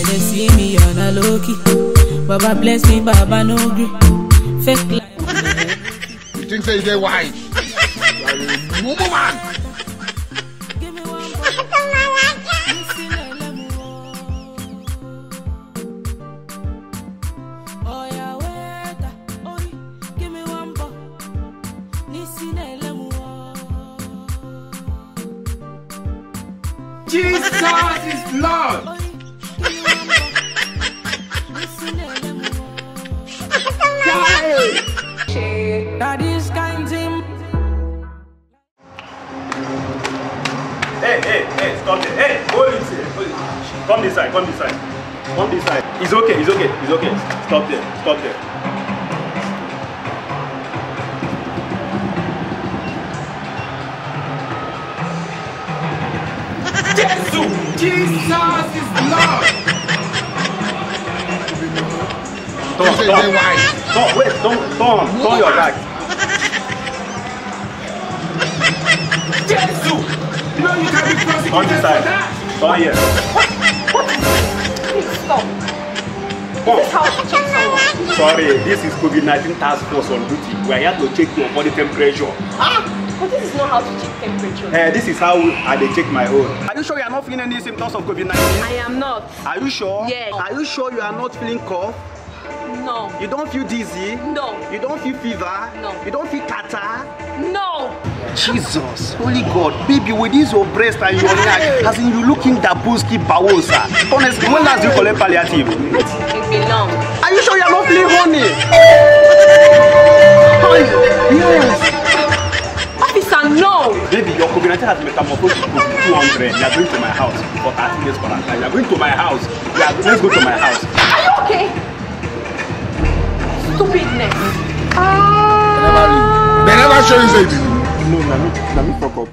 they see me on a low key. Baba bless me, Baba no gree. Fake life. You think say they wise? Move man. Give me one oh yeah, wait. Oh, give me one buck. Jesus is Lord. That is kind him. Hey, stop it. Hey, hold it here. Come this side, come this side. Come this side. It's okay. Stop there. Jesus is Lord. Turn your back. Jesus! No, you can't be prosecuted On this side. Turn here. Please stop. This is how to check someone. Sorry, this is COVID-19 task force on duty. We are here to check your body temperature. But this is not how to check temperature. This is how I check my own. Are you sure you are not feeling any symptoms of COVID-19? I am not. Are you sure? Yes. Are you sure you are not feeling cough? No. You don't feel dizzy? No. You don't feel fever? No. You don't feel catarrh? No. Jesus, holy God, baby, with this your breast and your neck, as in you looking Dabuski Bawosa. Honestly, when last you collect palliative? It belongs. Are you sure you are not feeling honey? Yes. Officer, no. Baby, your COVID-19 has metamorphosed to COVID-200. You are going to my house for 30 days quarantine. You are going to my house. Let's go to my house. Are you okay? Stupidness. They never show you say this. No, let me fuck up.